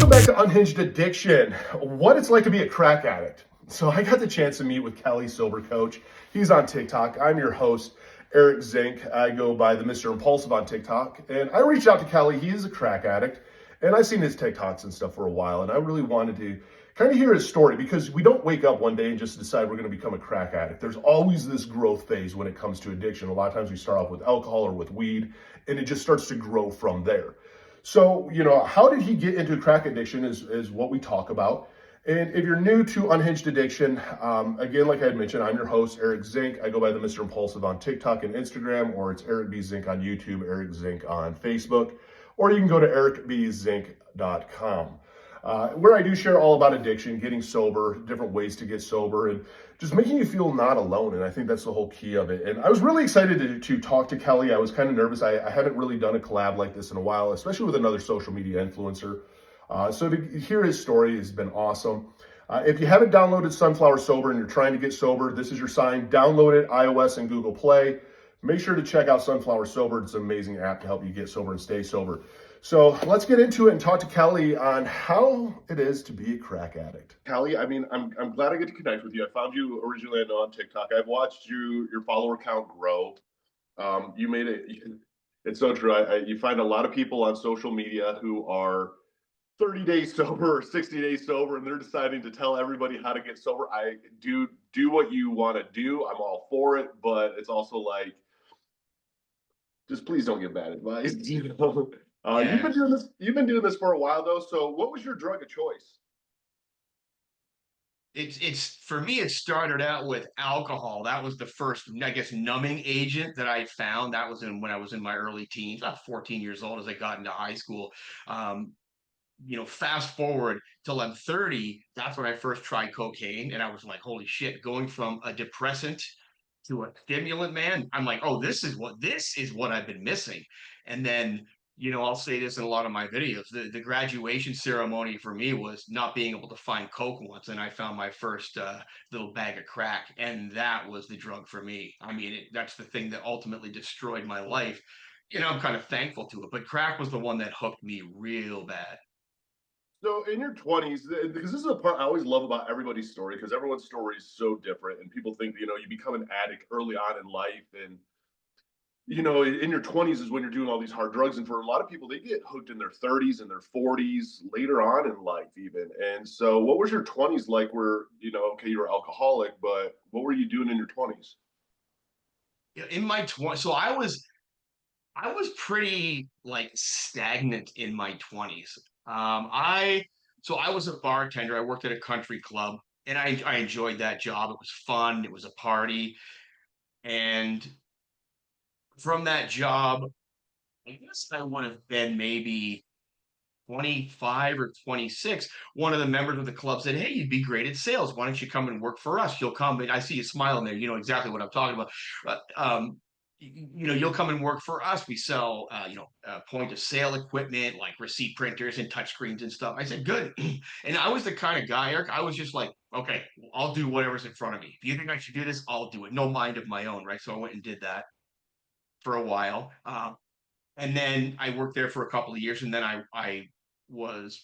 Welcome back to Unhinged Addiction, what it's like to be a crack addict. So I got the chance to meet with Kelly, sober coach. He's on TikTok. I'm your host, Eric Zink. I go by the Mr. Impulsive on TikTok. And I reached out to Kelly. He is a crack addict. And I've seen his TikToks and stuff for a while. And I really wanted to kind of hear his story because we don't wake up one day and just decide we're going to become a crack addict. There's always this growth phase when it comes to addiction. A lot of times we start off with alcohol or with weed, and it just starts to grow from there. So, how did he get into crack addiction is what we talk about. And if you're new to Unhinged Addiction, again, like I had mentioned, I'm your host, Eric Zink. I go by the Mr. Impulsive on TikTok and Instagram, or it's Eric B. Zink on YouTube, Eric Zink on Facebook, or you can go to ericbzink.com. Where I do share all about addiction, getting sober, different ways to get sober, and just making you feel not alone. And I think that's the whole key of it. And I was really excited to talk to Kelly. I was kind of nervous. I haven't really done a collab like this in a while, especially with another social media influencer. So to hear his story has been awesome. If you haven't downloaded Sunflower Sober and you're trying to get sober, this is your sign. Download it, iOS and Google Play. Make sure to check out Sunflower Sober. It's an amazing app to help you get sober and stay sober. So let's get into it and talk to Kelly on how it is to be a crack addict. Kelly, I'm glad I get to connect with you. I found you originally on TikTok. I've watched your follower count grow. You made it. It's so true. You find a lot of people on social media who are 30 days sober or 60 days sober, and they're deciding to tell everybody how to get sober. I do what you want to do. I'm all for it, but it's also like, just please don't give bad advice. Yeah. You've been doing this for a while though. So what was your drug of choice? It's for me, it started out with alcohol. That was the first, I guess, numbing agent that I found. That was when I was in my early teens, about 14 years old as I got into high school. Fast forward till I'm 30, that's when I first tried cocaine. And I was like, holy shit, going from a depressant to a stimulant, man. I'm like, oh, this is what I've been missing. And then, I'll say this in a lot of my videos. The graduation ceremony for me was not being able to find coke once, and I found my first little bag of crack, and that was the drug for me. I mean, that's the thing that ultimately destroyed my life. I'm kind of thankful to it, but crack was the one that hooked me real bad. So in your 20s, because this is a part I always love about everybody's story, because everyone's story is so different, and people think, you become an addict early on in life, and in your 20s is when you're doing all these hard drugs. And for a lot of people, they get hooked in their 30s and their 40s, later on in life, even. And so, what was your 20s like where, okay, you were alcoholic, but what were you doing in your 20s? In my 20s, so I was pretty like stagnant in my 20s. I was a bartender. I worked at a country club, and I enjoyed that job. It was fun. It was a party, and from that job, I guess I would have been maybe 25 or 26. One of the members of the club said, "Hey, you'd be great at sales. Why don't you come and work for us? You'll come." And I see you smiling there. You know exactly what I'm talking about. But you'll come and work for us. We sell, point of sale equipment like receipt printers and touchscreens and stuff. I said, good. And I was the kind of guy, Eric. I was just like, okay, I'll do whatever's in front of me. If you think I should do this, I'll do it. No mind of my own, right? So I went and did that for a while. And then I worked there for a couple of years, and then I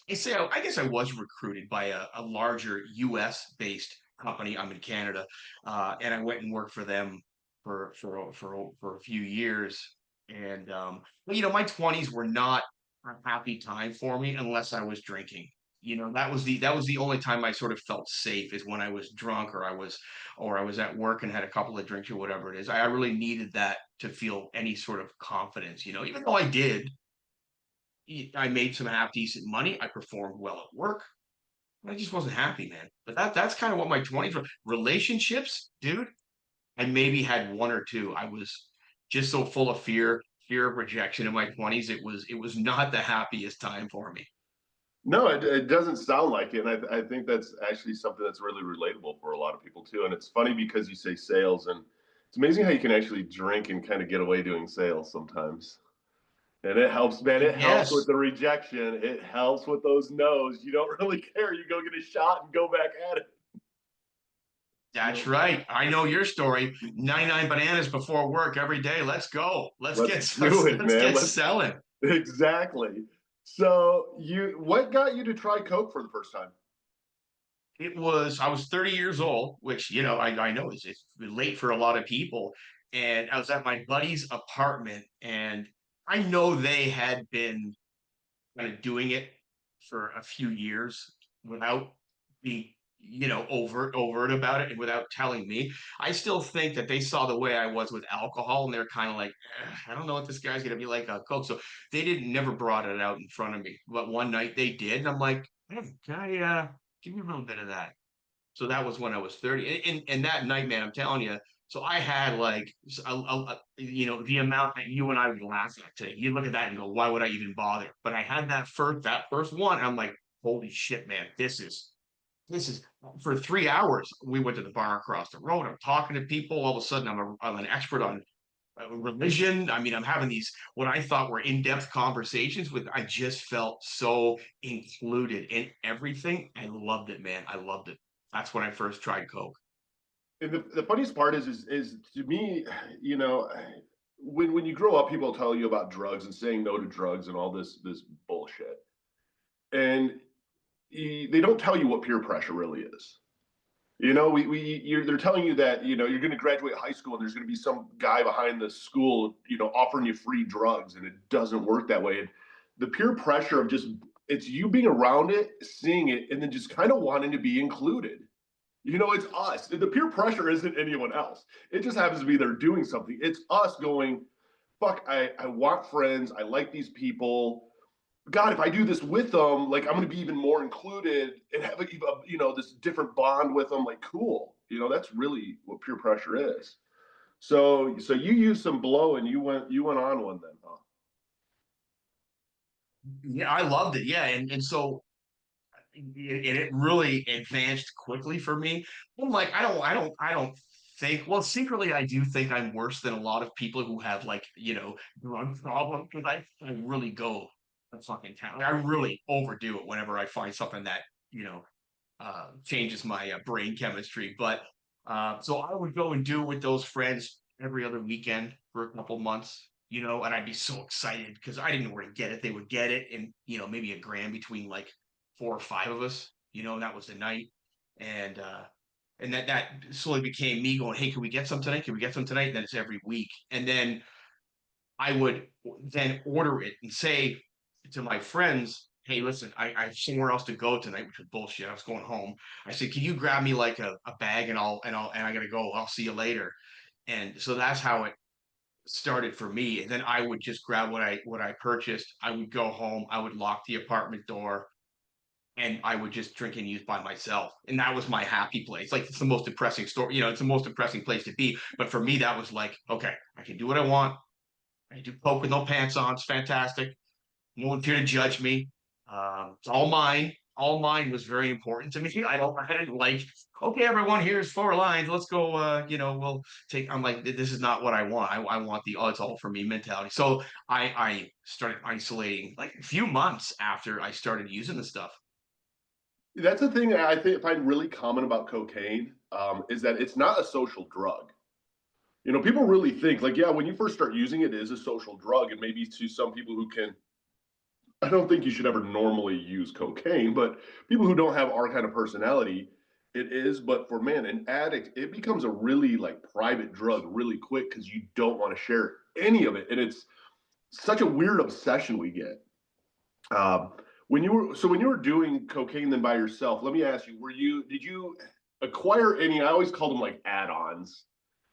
guess I was recruited by a larger US based company. I'm in Canada, and I went and worked for them for a few years. And my 20s were not a happy time for me unless I was drinking. That was the only time I sort of felt safe, is when I was drunk, or I was at work and had a couple of drinks or whatever it is. I really needed that to feel any sort of confidence. Even though I made some half decent money. I performed well at work. I just wasn't happy, man. But that's kind of what my 20s were. Relationships, dude. I maybe had one or two. I was just so full of fear of rejection in my 20s. It was not the happiest time for me. No, it doesn't sound like it. And I think that's actually something that's really relatable for a lot of people too. And it's funny because you say sales, and it's amazing how you can actually drink and kind of get away doing sales sometimes. And it helps, man. It helps with Yes, the rejection. It helps with those no's. You don't really care. You go get a shot and go back at it. that's right. I know your story. 99 bananas before work every day. Let's go. Let's Let's get do it, let's man. get Let's selling. exactly. So what got you to try Coke for the first time? I was 30 years old, which, I know it's late for a lot of people. And I was at my buddy's apartment, and I know they had been kind of doing it for a few years without being, overt about it and without telling me. I still think that they saw the way I was with alcohol, and they're kind of like, I don't know what this guy's gonna be like on Coke. So they didn't never brought it out in front of me. But one night they did, and I'm like, hey, can I give me a little bit of that? So that was when I was 30. And that night, man, I'm telling you, so I had like the amount that you and I would laugh at today. You look at that and go, why would I even bother? But I had that first one. I'm like, holy shit, man, this is for 3 hours. We went to the bar across the road. I'm talking to people. All of a sudden, I'm an expert on religion. I mean, I'm having these what I thought were in-depth conversations with. I just felt so included in everything. I loved it, man. I loved it. That's when I first tried Coke. And the funniest part is to me, you know, when you grow up, people tell you about drugs and saying no to drugs and all this bullshit, and they don't tell you what peer pressure really is. You know, they're telling you that you're going to graduate high school and there's going to be some guy behind the school, offering you free drugs, and it doesn't work that way. And the peer pressure of just it's you being around it, seeing it, and then just kind of wanting to be included. It's us. The peer pressure isn't anyone else. It just happens to be they're doing something. It's us going, fuck, I want friends. I like these people. God, if I do this with them, like I'm going to be even more included and have this different bond with them. Like, cool. That's really what peer pressure is. So you used some blow and you went on one then, huh? Yeah, I loved it. Yeah, and so it really advanced quickly for me. I'm like, I don't think. Well, secretly, I do think I'm worse than a lot of people who have like drug problems because I really go to fucking town. I really overdo it whenever I find something that you know changes my brain chemistry. But so I would go and do it with those friends every other weekend for a couple months, and I'd be so excited because I didn't know where to get it. They would get it, and maybe a gram between like four or five of us, and that was the night. And that slowly became me going, hey, can we get some tonight? Can we get some tonight? And then it's every week. And then I would then order it and say to my friends, hey, listen, I have somewhere else to go tonight, which was bullshit. I was going home. I said, can you grab me like a bag and I gotta go. I'll see you later. And so that's how it started for me. And then I would just grab what I purchased. I would go home, I would lock the apartment door, and I would just drink and use by myself. And that was my happy place. Like it's the most depressing story, it's the most depressing place to be. But for me, that was like, okay, I can do what I want. I do coke with no pants on. It's fantastic. No one's here to judge me. It's all mine. All mine was very important to me. I didn't like, okay, everyone, here's four lines. Let's go. We'll take. I'm like, this is not what I want. I want the oh, it's all for me mentality. So I started isolating like a few months after I started using the stuff. That's the thing I find really common about cocaine, is that it's not a social drug. People really think like, yeah, when you first start using it, it is a social drug, and maybe to some people who can. I don't think you should ever normally use cocaine, but people who don't have our kind of personality, it is. But for man, an addict, it becomes a really like private drug really quick because you don't want to share any of it, and it's such a weird obsession we get. Um, when you were doing cocaine then by yourself, let me ask you, did you acquire any? I always called them like add-ons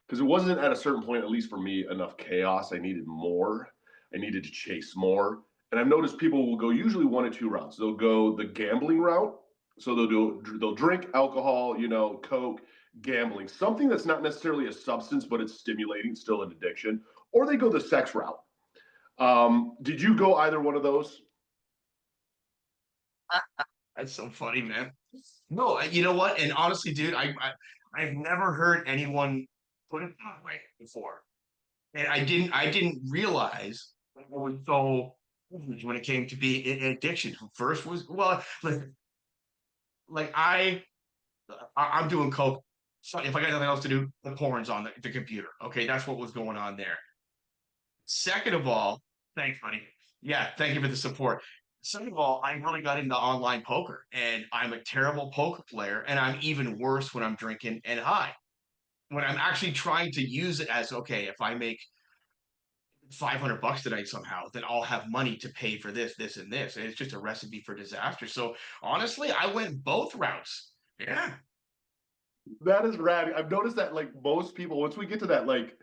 because it wasn't at a certain point, at least for me, enough chaos. I needed more. I needed to chase more. And I've noticed people will go usually one of two routes. They'll go the gambling route. So they'll drink alcohol, coke, gambling, something that's not necessarily a substance, but it's stimulating, still an addiction. Or they go the sex route. Did you go either one of those? That's so funny, man. No, you know what? And honestly, dude, I've never heard anyone put it that way before. And I didn't realize it was so when it came to be addiction. First was well, like I'm doing coke. So if I got nothing else to do, the porn's on the computer. Okay, that's what was going on there. Second of all, thanks, buddy. Yeah, thank you for the support. second of all, I really got into online poker, and I'm a terrible poker player, and I'm even worse when I'm drinking and high. When I'm actually trying to use it as, okay, if I make $500 tonight somehow, then I'll have money to pay for this, this, and this. And it's just a recipe for disaster. So honestly, I went both routes. Yeah. That is rad. I've noticed that like most people, once we get to that like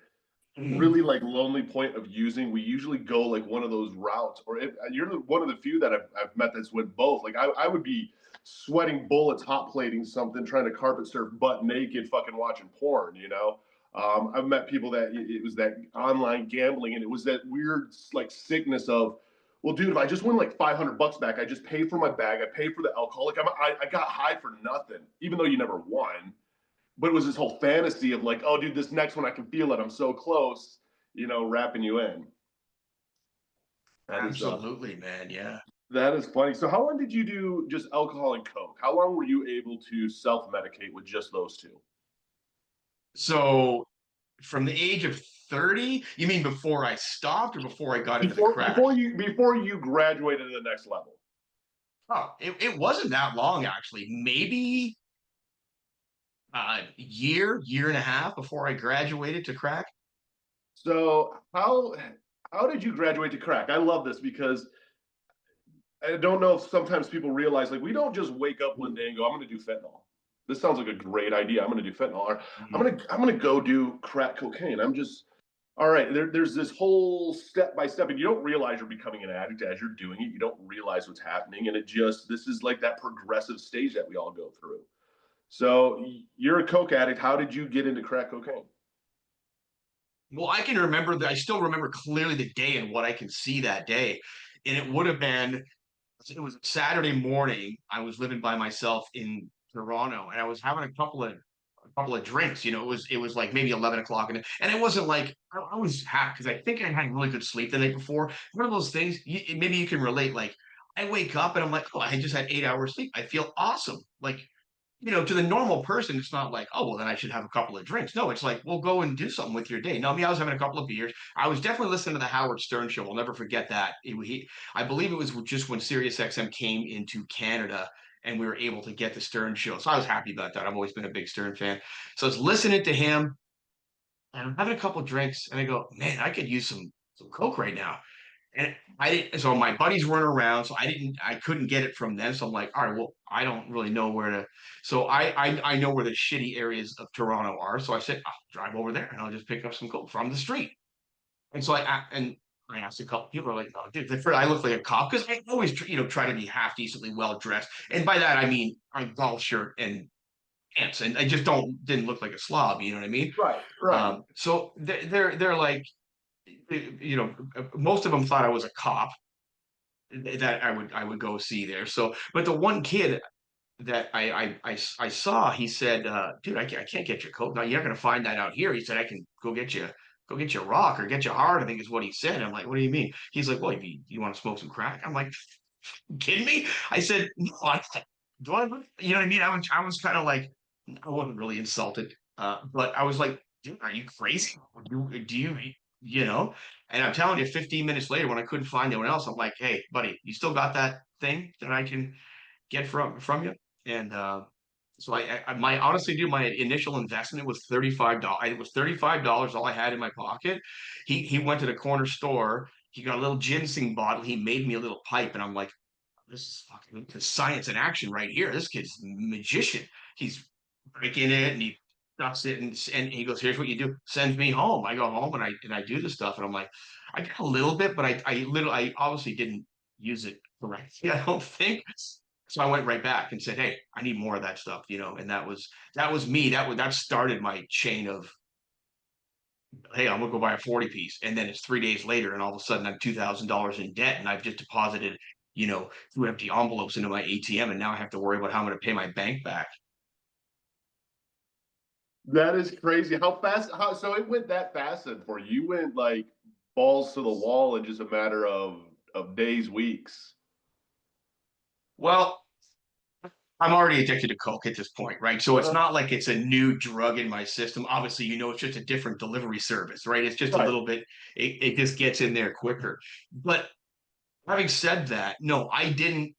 Mhm. really like lonely point of using, we usually go like one of those routes. Or if you're one of the few that I've met that's went both. Like I would be sweating bullets, hot plating something, trying to carpet surf butt naked, fucking watching porn. You know, I've met people that it was that online gambling, and it was that weird like sickness of, well, dude, if I just win like $500 back, I just pay for my bag, I pay for the alcohol. Like I got high for nothing, even though you never won. But it was this whole fantasy of like, oh, dude, this next one I can feel it. I'm so close, wrapping you in. That is Absolutely, man. Yeah. that is funny. So how long did you do just alcohol and coke? How long were you able to self medicate with just those two? So from the age of 30, you mean before I stopped or before I got into the crack? Before you graduated to the next level. Oh, it wasn't that long actually. Maybe year and a half before I graduated to crack. So how did you graduate to crack? I love this because I don't know if sometimes people realize like we don't just wake up one day and go, I'm going to do fentanyl. This sounds like a great idea. I'm going to do fentanyl. Or I'm going to go do crack cocaine. I'm just all right. There's this whole step by step, and you don't realize you're becoming an addict as you're doing it. You don't realize what's happening, and this is like that progressive stage that we all go through. So you're a coke addict. How did you get into crack cocaine? Well, I can remember that. I still remember clearly the day and what I can see that day. And it would have been, it was Saturday morning. I was living by myself in Toronto, and I was having a couple of drinks. It was like maybe 11 o'clock, and it wasn't like I was happy because I think I had really good sleep the night before. One of those things, maybe you can relate. Like I wake up and I'm like, oh, I just had 8 hours sleep. I feel awesome. Like to the normal person, it's not like, oh, well, then I should have a couple of drinks. No, it's like, well, go and do something with your day. No, me, I was having a couple of beers. I was definitely listening to the Howard Stern show. I'll never forget that. I believe it was just when SiriusXM came into Canada and we were able to get the Stern show. So I was happy about that. I've always been a big Stern fan. So I was listening to him and I'm having a couple of drinks and I go, man, I could use some Coke right now. And I didn't, so my buddies weren't around, so I couldn't get it from them. So I'm like, all right, well, I don't really know where to. So I know where the shitty areas of Toronto are. So I said, I'll drive over there and I'll just pick up some coke from the street. And so I asked a couple people, are like, oh, dude, I look like a cop because I always, try to be half decently well dressed. And by that I mean a golf shirt and pants, and I just didn't look like a slob. You know what I mean? Right, right. So they're like, most of them thought I was a cop that I would go see there. So, but the one kid that I saw, he said, "Dude, I can't get your coat. No, you're not gonna find that out here." He said, "I can go get you a rock or get you hard." I think is what he said. I'm like, "What do you mean?" He's like, "Well, you want to smoke some crack?" I'm like, "You kidding me?" I said, "No, do I? You know what I mean?" I was kind of like, I wasn't really insulted, but I was like, "Dude, are you crazy? Do you?" You know, and I'm telling you, 15 minutes later, when I couldn't find anyone else, I'm like, "Hey, buddy, you still got that thing that I can get from you?" And so my honestly, dude, my initial investment was $35. It was $35 all I had in my pocket. He went to the corner store. He got a little ginseng bottle. He made me a little pipe, and I'm like, this is fucking science in action right here. This kid's a magician. He's breaking it and he ducks it and he goes, here's what you do. Sends me home. I go home and I do the stuff and I'm like, I got a little bit, but I obviously didn't use it correctly. I don't think. So I went right back and said, hey, I need more of that stuff, and that was me. That started my chain of, hey, I'm gonna go buy a 40 piece. And then it's 3 days later, and all of a sudden I'm $2,000 in debt, and I've just deposited, two empty envelopes into my ATM, and now I have to worry about how I'm gonna pay my bank back. That is crazy. How fast? How so? It went that fast then for you. You went like balls to the wall in just a matter of days, weeks. Well, I'm already addicted to Coke at this point, right? So it's Uh-huh. not like it's a new drug in my system. Obviously, it's just a different delivery service, right? It's just a Right. little bit, it just gets in there quicker. But Having said that, no, I didn't.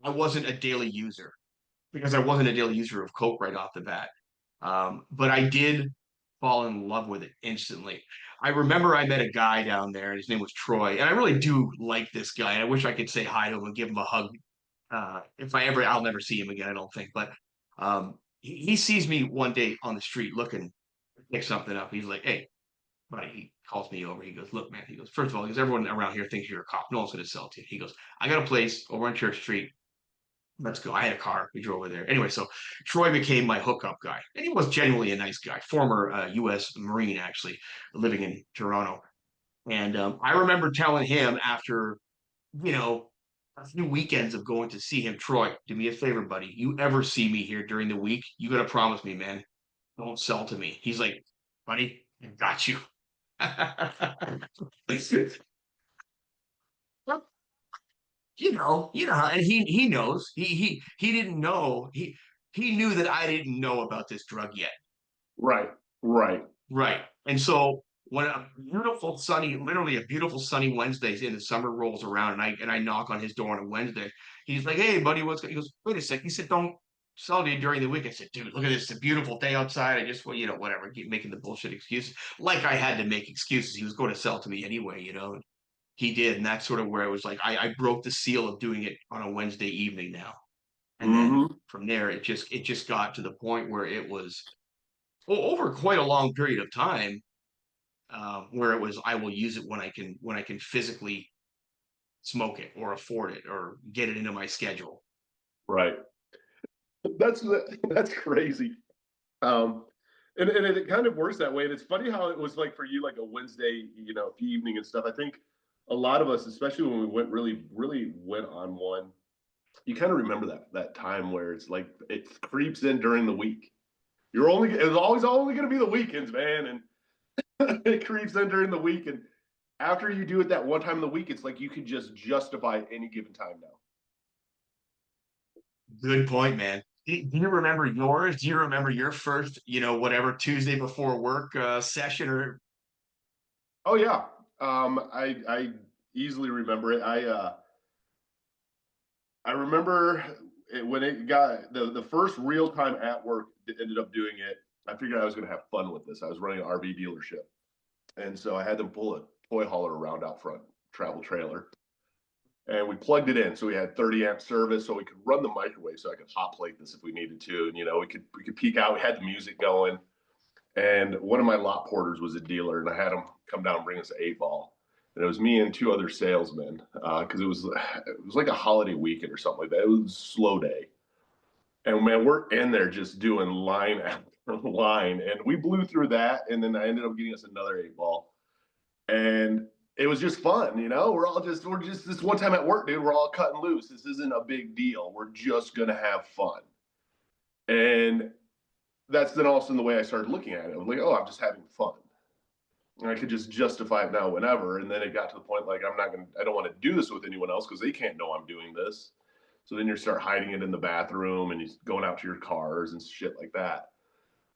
I wasn't a daily user because I wasn't a daily user of Coke right off the bat. But I did fall in love with it instantly. I remember I met a guy down there, and his name was Troy, and I really do like this guy. I wish I could say hi to him and give him a hug. If I ever, I'll never see him again, I don't think. But he sees me one day on the street looking to pick something up. He's like, "Hey, buddy," he calls me over. He goes, "Look, man," he goes, "first of all, because everyone around here thinks you're a cop. No one's going to sell it to you." He goes, "I got a place over on Church Street. Let's go." I had a car. We drove over there. Anyway, so Troy became my hookup guy. And he was genuinely a nice guy, former U.S. Marine, actually, living in Toronto. And I remember telling him after, you know, a few weekends of going to see him, "Troy, do me a favor, buddy. You ever see me here during the week, you got to promise me, man, don't sell to me." He's like, "Buddy, I got you." and he knows. He didn't know. He knew that I didn't know about this drug yet. Right, right. Right. And so when a beautiful sunny, literally a beautiful sunny Wednesday in the summer rolls around, and I knock on his door on a Wednesday, he's like, "Hey, buddy, what's going?" He goes, "Wait a sec." He said, "Don't sell to you during the week." I said, "Dude, look at this. It's a beautiful day outside. I just, well, whatever, keep making the bullshit excuses." Like I had to make excuses. He was going to sell to me anyway. He did, and that's sort of where it was like I broke the seal of doing it on a Wednesday evening now. And then Hmm. from there, it just got to the point where it was over quite a long period of time, where it was I will use it when I can physically smoke it or afford it or get it into my schedule. Right. That's that's crazy. Um, and it kind of works that way. And it's funny how it was like for you, like a Wednesday, evening and stuff. I think a lot of us, especially when we went really, really went on one, you kind of remember that time where it's like it creeps in during the week. It was always only going to be the weekends, man, and it creeps in during the week. And after you do it that one time in the week, it's like you could just justify any given time now. Good point, man. Do you remember yours? Do you remember your first, whatever Tuesday before work session or? Oh yeah, I easily remember it. I remember when it got the first real time at work that ended up doing it. I figured I was going to have fun with this. I was running an RV dealership, and so I had them pull a toy hauler around out front, travel trailer, and we plugged it in. So we had 30 amp service, so we could run the microwave, so I could hot plate this if we needed to, and we could peek out. We had the music going, and one of my lot porters was a dealer, and I had him come down and bring us an 8 ball. And it was me and two other salesmen because it was like a holiday weekend or something like that. It was a slow day, and man, we're in there just doing line after line, and we blew through that. And then I ended up getting us another 8 ball, and it was just fun. We're just this one time at work, dude. We're all cutting loose. This isn't a big deal. We're just gonna have fun, and that's then all of a sudden the way I started looking at it. I'm like, oh, I'm just having fun. And I could just justify it now whenever. And then it got to the point like I don't want to do this with anyone else because they can't know I'm doing this. So then you start hiding it in the bathroom and you going out to your cars and shit like that.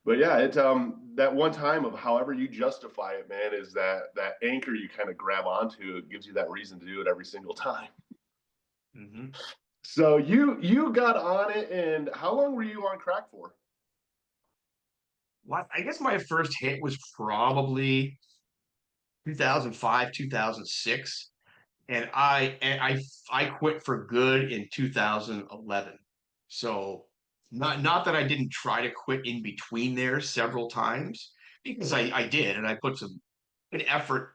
But yeah, it that one time of however you justify it, man, is that anchor you kind of grab onto. It gives you that reason to do it every single time. Mhm. So you got on it, and how long were you on crack for? Well, I guess my first hit was probably 2005, 2006. And I quit for good in 2011. So not that I didn't try to quit in between there several times, because I did, and I put some good effort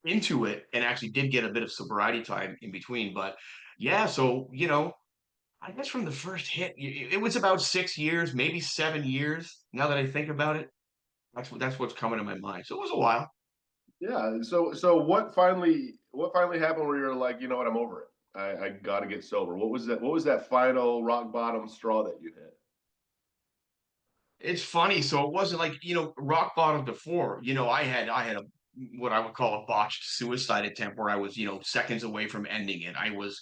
into it and actually did get a bit of sobriety time in between. But yeah, so I guess from the first hit, it was about 6 years, maybe 7 years. Now that I think about it, that's what's coming to my mind. So it was a while. Yeah. So what finally happened where you're like, you know what, I'm over it. I got to get sober. What was that final rock bottom straw that you hit? It's funny. So it wasn't like, rock bottom before. I had a what I would call a botched suicide attempt where I was, seconds away from ending it. I was,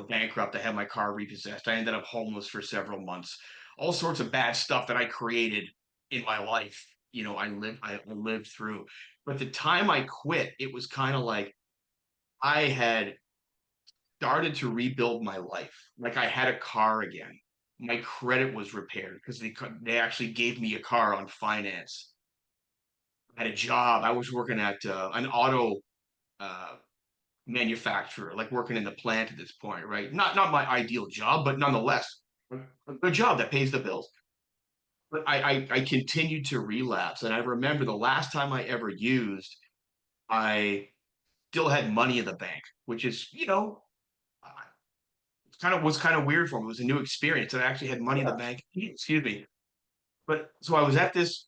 bankrupt. I had my car repossessed. I ended up homeless for several months. All sorts of bad stuff that I created in my life. I lived through. But the time I quit, it was kind of like I had started to rebuild my life. Like I had a car again. My credit was repaired because they actually gave me a car on finance. I had a job. I was working at an auto uh, manufacturer, like working in the plant at this point, right? Not my ideal job, but nonetheless, a good job that pays the bills. But I continued to relapse, and I remember the last time I ever used, I still had money in the bank, which is was kind of weird for me. It was a new experience, and I actually had money in the Yeah. bank. Excuse me. But so I was at this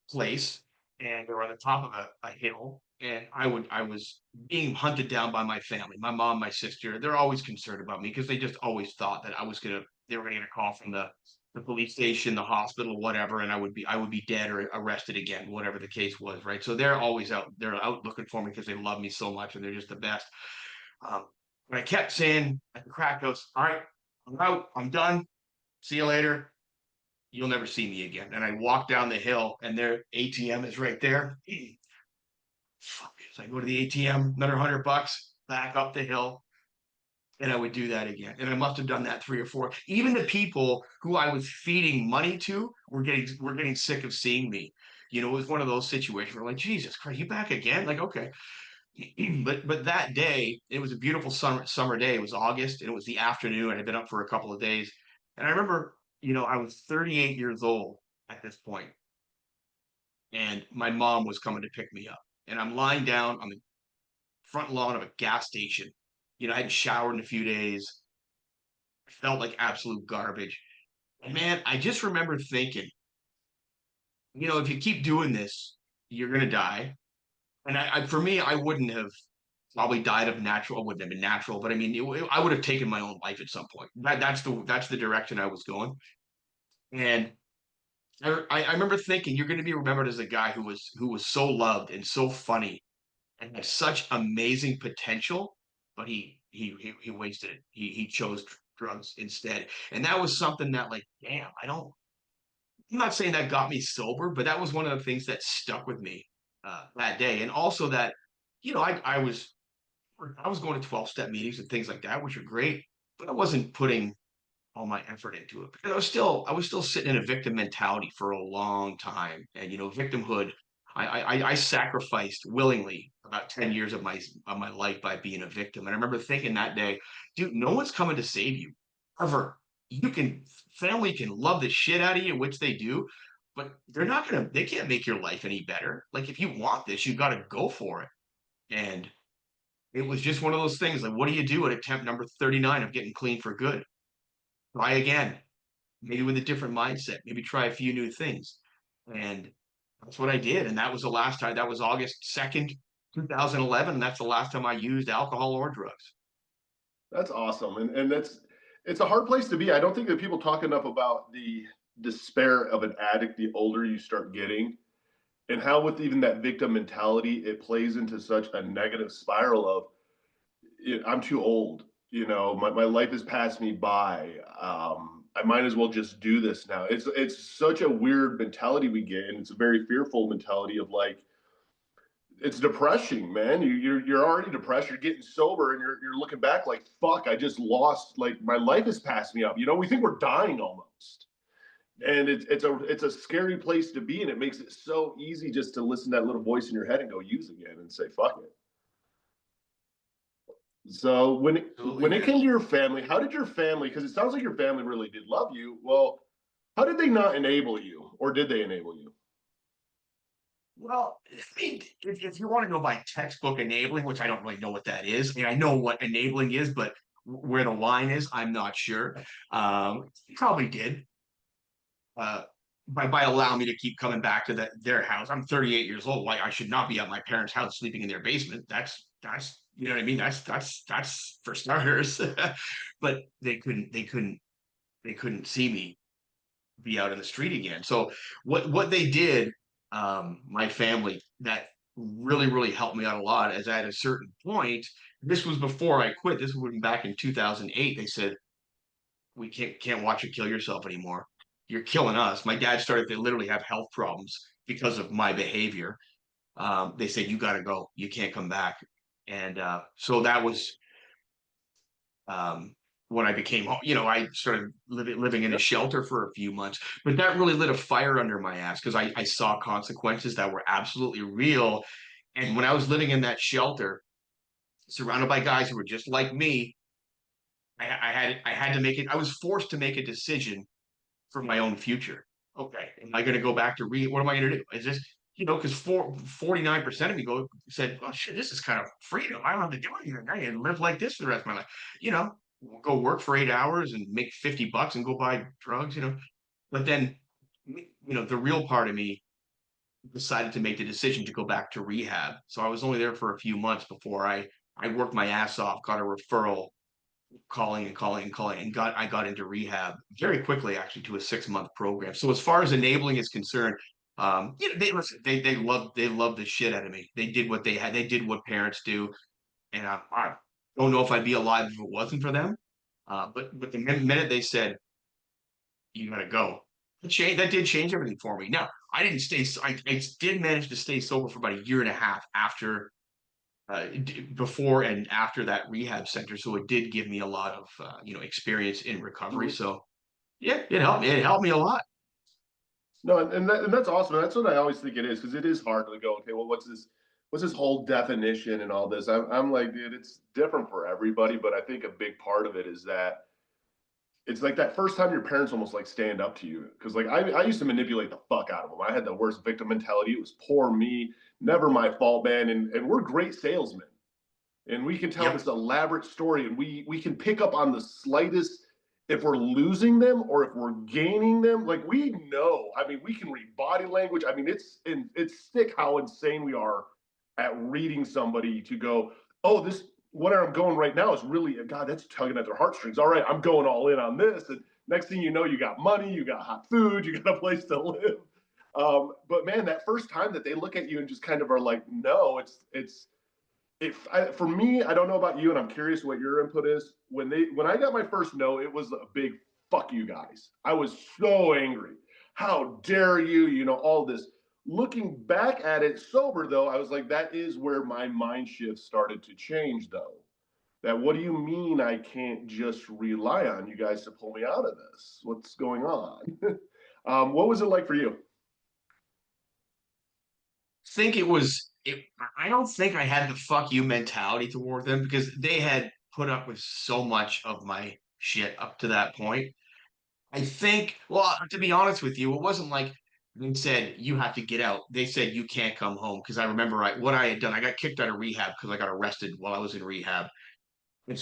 place, and they were on the top of a hill, and I was being hunted down by my family, my mom, my sister. They're always concerned about me because they just always thought that they were gonna get a call from the police station, the hospital, whatever, and I would be dead or arrested again, whatever the case was, right? So they're out looking for me because they love me so much and they're just the best. Um, but I kept saying at the crack house, all right, I'm out, I'm done. See you later. You'll never see me again. And I walk down the hill and their ATM is right there. Fuck. So I go to the ATM, another $100, back up the hill, and I would do that again. And I must have done that 3 or 4. Even the people who I was feeding money to were getting sick of seeing me. It was one of those situations where like, Jesus Christ, you back again? Like, okay. But that day, it was a beautiful summer day. It was August and it was the afternoon. I had been up for a couple of days. And I remember, I was 38 years old at this point, and my mom was coming to pick me up. And I'm lying down on the front lawn of a gas station. I hadn't showered in a few days. I felt like absolute garbage. And man, I just remember thinking, if you keep doing this, you're gonna die. And for me, I wouldn't have probably died of natural. It wouldn't have been natural, but I mean, I would have taken my own life at some point. That's the direction I was going. And I remember thinking, you're going to be remembered as a guy who was so loved and so funny and had such amazing potential, but he wasted it. He chose drugs instead, and that was something that, like, damn, I'm not saying that got me sober, but that was one of the things that stuck with me that day, and also that I was going to 12-step meetings and things like that, which are great, but I wasn't putting all my effort into it because I was still sitting in a victim mentality for a long time. And victimhood, I sacrificed willingly about 10 years of my life by being a victim. And I remember thinking that day, dude, no one's coming to save you ever. Family can love the shit out of you, which they do, but they can't make your life any better. Like, if you want this, you got to go for it. And it was just one of those things. Like, what do you do at attempt number 39 of getting clean for good? Try again, maybe with a different mindset, maybe try a few new things. And that's what I did. And that was the last time. That was August 2nd, 2011. And that's the last time I used alcohol or drugs. That's awesome. And it's a hard place to be. I don't think that people talk enough about the despair of an addict the older you start getting, and how with even that victim mentality, it plays into such a negative spiral of, I'm too old. My life has passed me by. I might as well just do this now. It's such a weird mentality we get, and it's a very fearful mentality of like, it's depressing, man. You're already depressed. You're getting sober, and you're looking back like, fuck, I just lost. Like, my life has passed me up. We think we're dying almost, and it's a scary place to be, and it makes it so easy just to listen to that little voice in your head and go use again and say fuck it. So Absolutely, when it man. came to your family, how did your family? Because it sounds like your family really did love you. Well, how did they not enable you, or did they enable you? Well, I mean, if you want to go by textbook enabling, which I don't really know what that is, I mean, I know what enabling is, but where the line is, I'm not sure. Probably did. uh, by allowing me to keep coming back to their house. I'm 38 years old. Why I should not be at my parents' house sleeping in their basement. That's you know what I mean. That's for starters. But they couldn't see me be out in the street again. So what they did, my family, that really helped me out a lot. As at a certain point, this was before I quit. This was back in 2008. They said, we can't watch you kill yourself anymore. You're killing us. My dad started to literally have health problems because of my behavior. They said, you got to go. You can't come back. And so that was um, when I became home. I started living in a Yep. shelter for a few months, but that really lit a fire under my ass because I saw consequences that were absolutely real. And when I was living in that shelter, surrounded by guys who were just like me, I had to make it. I was forced to make a decision for my own future. Okay, am I going to go back to read? What am I going to do? Is this, because 49% of me said, "Oh shit, this is kind of freedom. I don't have to do anything. I can live like this for the rest of my life." You know, go work for 8 hours and make $50 and go buy drugs. But then, the real part of me decided to make the decision to go back to rehab. So I was only there for a few months before I worked my ass off, got a referral, calling and calling and calling, and I got into rehab very quickly, actually, to a 6 month program. So as far as enabling is concerned, they listen, they loved the shit out of me. They did what they had. They did what parents do, and I don't know if I'd be alive if it wasn't for them. But the minute they said you gotta go, that did change everything for me. Now I didn't stay. I did manage to stay sober for about a year and a half after before and after that rehab center. So it did give me a lot of experience in recovery. Mhm. So yeah, it helped me. It helped me a lot. No, and that's awesome. That's what I always think it is, because it is hard to go, okay, well, what's this whole definition and all this? I'm like, dude, it's different for everybody, but I think a big part of it is that it's like that first time your parents almost like stand up to you. Cause like I used to manipulate the fuck out of them. I had the worst victim mentality. It was poor me, never my fault, man. And we're great salesmen. And we can tell Yep. this elaborate story, and we can pick up on the slightest, if we're losing them or if we're gaining them. Like, we know, I mean, we can read body language. I mean, it's sick how insane we are at reading somebody to go, oh, this, where I'm going right now is really, God, that's tugging at their heartstrings. All right, I'm going all in on this. And next thing you know, you got money, you got hot food, you got a place to live. But man, that first time that they look at you and just kind of are like, no, it's if for me, I don't know about you, and I'm curious what your input is. When I got my first no, it was a big fuck you guys. I was so angry. How dare you? All this. Looking back at it sober, though, I was like, that is where my mind shift started to change, though. That, what do you mean I can't just rely on you guys to pull me out of this? What's going on? What was it like for you? Think it was it. I don't think I had the fuck you mentality toward them because they had put up with so much of my shit up to that point. I think, well, to be honest with you, it wasn't like they said you have to get out. They said you can't come home because I remember what I had done. I got kicked out of rehab because I got arrested while I was in rehab, and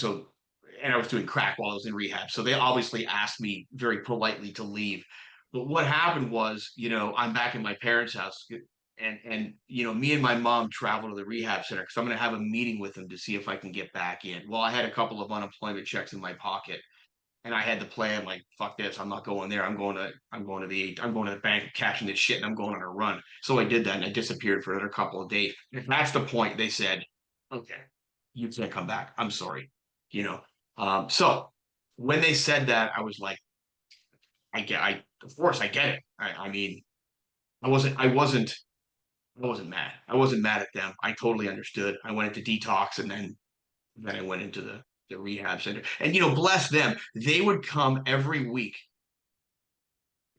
I was doing crack while I was in rehab. So they obviously asked me very politely to leave. But what happened was, I'm back in my parents' house, and me and my mom traveled to the rehab center because I'm going to have a meeting with them to see if I can get back in. Well, I had a couple of unemployment checks in my pocket, and I had the plan like, fuck this, I'm not going there. I'm going to the bank, cashing this shit, and I'm going on a run. So I did that, and I disappeared for another couple of days. If that's the point, they said, okay, you can't come back. I'm sorry. You know. So when they said that, I was like, of course I get it. I mean, I wasn't mad. I wasn't mad at them. I totally understood. I went into detox, and then I went into the rehab center. And bless them, they would come every week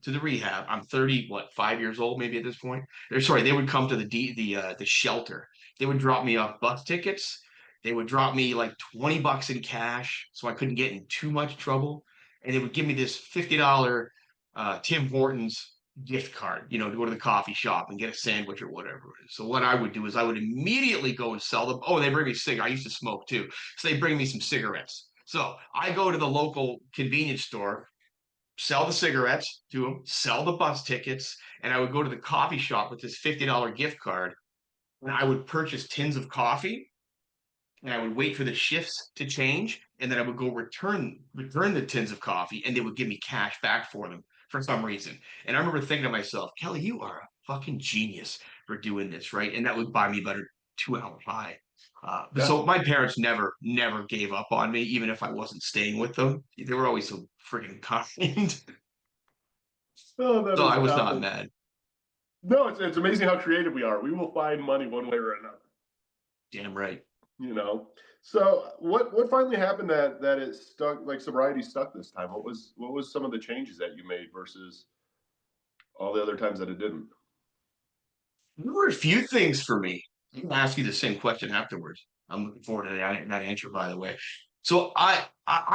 to the rehab. I'm 30, what, 5 years old maybe at this point. They're sorry, they would come to the shelter. They would drop me off bus tickets. They would drop me like $20 in cash so I couldn't get in too much trouble. And they would give me this $50 Tim Hortons gift card, to go to the coffee shop and get a sandwich or whatever it is. So what I would do is I would immediately go and sell them. Oh, they bring me cigarettes. I used to smoke too. So they bring me some cigarettes. So I go to the local convenience store, sell the cigarettes to them, sell the bus tickets, and I would go to the coffee shop with this $50 gift card, and I would purchase tins of coffee, and I would wait for the shifts to change, and then I would go return the tins of coffee, and they would give me cash back for them for some reason. And I remember thinking to myself, Kelly, you are a fucking genius for doing this, right? And that would buy me about a 2 hour pie. But Yeah. so my parents never gave up on me, even if I wasn't staying with them. They were always so freaking kind. Oh, that So is I was not nothing. mad. No, it's amazing how creative we are. We will find money one way or another. Damn right. you know So what finally happened that it stuck, like sobriety stuck this time? What was some of the changes that you made versus all the other times that it didn't? There were a few things for me. I'm gonna ask you the same question afterwards. I'm looking forward to that answer, by the way. So I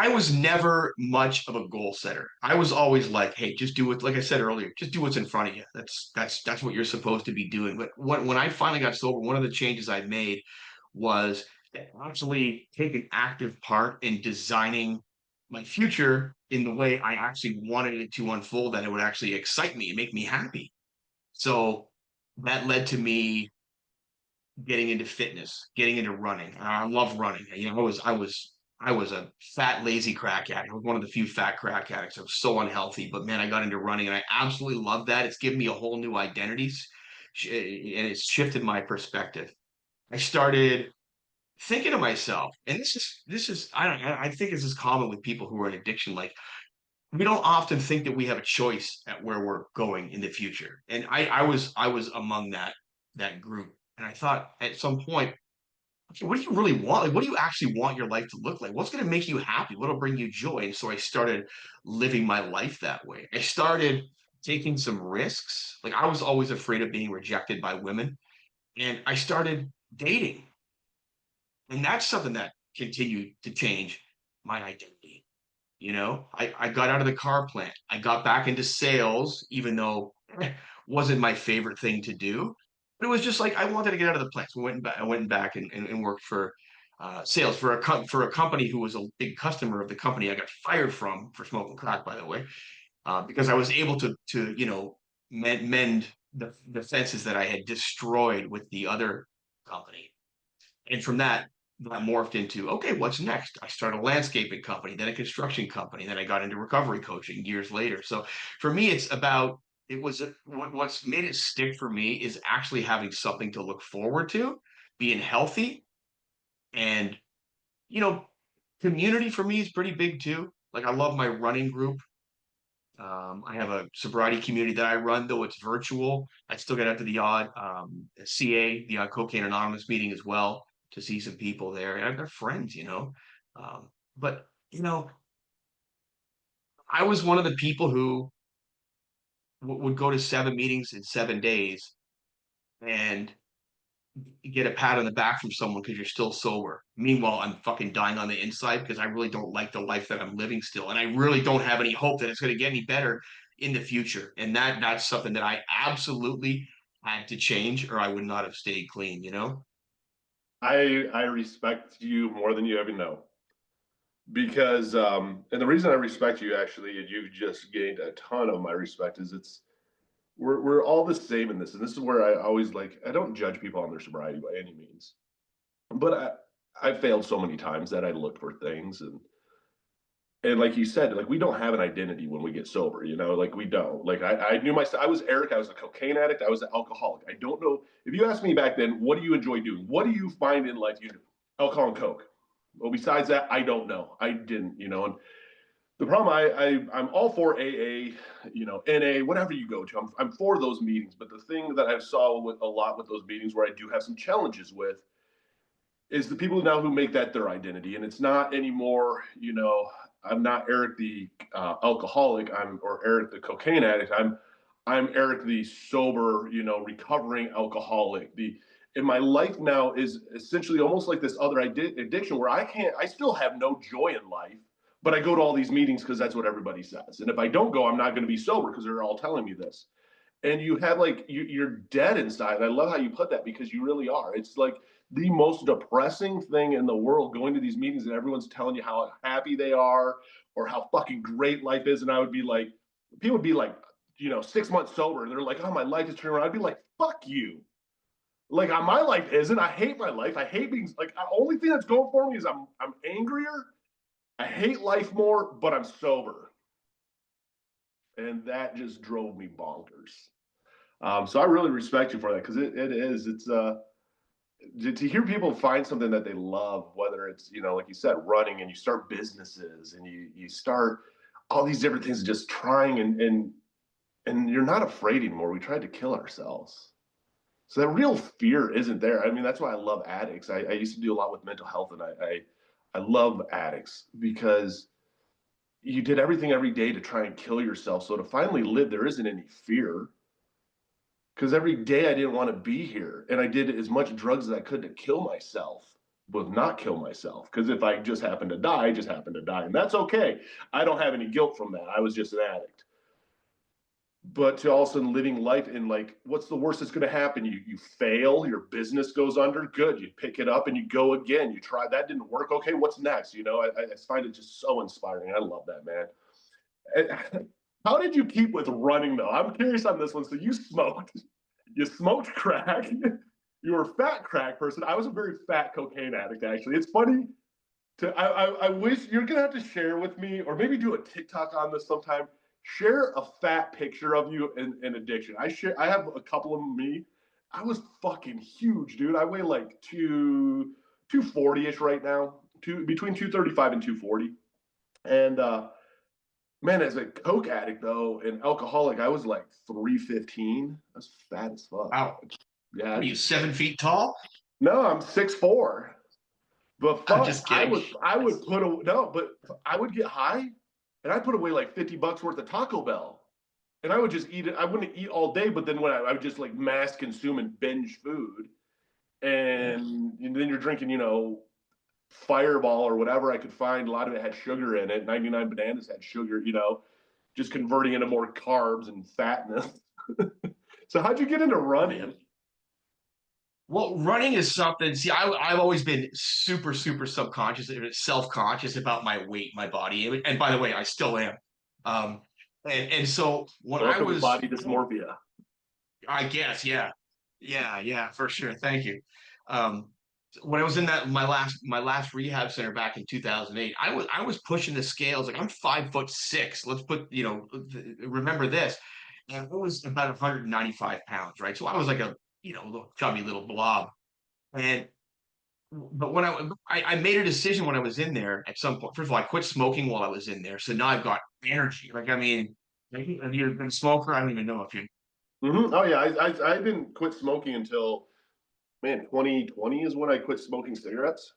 was never much of a goal setter. I was always like, hey, just do it. Like I said earlier, just do what's in front of you. That's what you're supposed to be doing. But when I finally got sober, one of the changes I made was to actually take an active part in designing my future in the way I actually wanted it to unfold, that it would actually excite me and make me happy. So that led to me getting into fitness, getting into running. I love running. You know, I was a fat, lazy crack addict. I was one of the few fat crack addicts. I was so unhealthy, but man, I got into running and I absolutely love that. It's given me a whole new identity, and it's shifted my perspective. I started thinking to myself, and this is I don't I think this is common with people who are in addiction. Like, we don't often think that we have a choice at where we're going in the future. And I was among that group. And I thought at some point, okay, what do you really want? Like, what do you actually want your life to look like? What's going to make you happy? What'll bring you joy? And so I started living my life that way. I started taking some risks. Like, I was always afraid of being rejected by women. And I started dating. And that's something that continued to change my identity. I got out of the car plant. I got back into sales, even though wasn't my favorite thing to do. But it was just like I wanted to get out of the plant. So I went back and worked for sales for for a company who was a big customer of the company I got fired from for smoking crack, by the way, because I was able to mend the fences that I had destroyed with the other company. And from that morphed into, okay, what's next? I started a landscaping company, then a construction company, then I got into recovery coaching years later. So for me, what's made it stick for me is actually having something to look forward to, being healthy, and you know, community for me is pretty big too. Like, I love my running group. I have a sobriety community that I run, though it's virtual. I still get out to the odd CA, the Cocaine Anonymous meeting as well, to see some people there. And they're friends. Um, but, I was one of the people who would go to 7 meetings in 7 days and get a pat on the back from someone because you're still sober. Meanwhile, I'm fucking dying on the inside because I really don't like the life that I'm living still, and I really don't have any hope that it's going to get any better in the future. And that's something that I absolutely had to change, or I would not have stayed clean. I respect you more than you ever know because and the reason I respect you actually, and you've just gained a ton of my respect, is we're all the same in this, and this is where I always like I don't judge people on their sobriety by any means, but I failed so many times that I looked for things and like you said, like we don't have an identity when we get sober, like we don't. Like I knew myself. I was Eric. I was a cocaine addict. I was an alcoholic. I don't know if you asked me back then, what do you enjoy doing? What do you find in life you do? Alcohol and coke. Well, besides that, I don't know. I didn't. And the problem, I'm all for AA, NA, whatever you go to. I'm for those meetings. But the thing that I saw with a lot with those meetings, where I do have some challenges with, is the people now who make that their identity, and it's not anymore. I'm not Eric the alcoholic. Or Eric the cocaine addict. I'm Eric the sober, recovering alcoholic. The And my life now is essentially almost like this other addiction where I still have no joy in life, but I go to all these meetings because that's what everybody says. And if I don't go, I'm not going to be sober because they're all telling me this. And you have like you're dead inside. I love how you put that because you really are. It's like the most depressing thing in the world, going to these meetings and everyone's telling you how happy they are or how fucking great life is. And I would be like, people would be like, 6 months sober, and they're like, oh, my life is turning around. I'd be like, fuck you. Like, my life isn't. I hate my life. I hate being like, the only thing that's going for me is I'm angrier. I hate life more, but I'm sober. And that just drove me bonkers. So I really respect you for that because it is. It's to hear people find something that they love, whether it's, like you said, running, and you start businesses and you start all these different things, just trying, and you're not afraid anymore. We tried to kill ourselves. So that real fear isn't there. I mean, that's why I love addicts. I used to do a lot with mental health, and I love addicts because you did everything every day to try and kill yourself. So to finally live, there isn't any fear because every day I didn't want to be here, and I did as much drugs as I could to kill myself, but not kill myself. Because if I just happened to die, I just happened to die, and that's okay. I don't have any guilt from that. I was just an addict. But to all of a sudden living life in like, what's the worst that's going to happen? You fail, your business goes under. Good, you pick it up and you go again. You try that, didn't work. Okay, what's next? I find it just so inspiring. I love that, man. And how did you keep with running though? I'm curious on this one. So you smoked crack. You were a fat crack person. I was a very fat cocaine addict, actually. It's funny I wish you're gonna have to share with me, or maybe do a TikTok on this sometime. Share a fat picture of you in addiction. I have a couple of me. I was fucking huge, dude. I weigh like 240-ish right now. Between 235 and 240. And man, as a coke addict though, and alcoholic, I was like 315. I was fat as fuck. Wow. Yeah. Are you 7 feet tall? No, I'm 6'4". But I'm fuck, just I kidding. would I would put a no, but I would get high and I'd put away like $50 worth of Taco Bell. And I would just eat it. I wouldn't eat all day, but then when I would just like mass consume and binge food. Yeah. And then you're drinking, Fireball or whatever I could find. A lot of it had sugar in it. 99 Bananas had sugar, just converting into more carbs and fatness. So how'd you get into Oh yeah. running? Well, running is something. See, I've always been super, super subconscious, self-conscious about my weight, my body. And by the way, I still am. Um, and so when I Welcome to was, body dysmorphia. I guess, yeah, yeah, for sure. Thank you. Um, when I was in that my last rehab center back in 2008, I was pushing the scales like I'm 5'6". Let's put remember this, and I was about 195 pounds, right? So I was like a little chubby little blob. And but when I made a decision when I was in there at some point. First of all, I quit smoking while I was in there, so now I've got energy. Like I mean, have you been a smoker? I don't even know if you. Oh yeah, I didn't quit smoking until, man, 2020 is when I quit smoking cigarettes.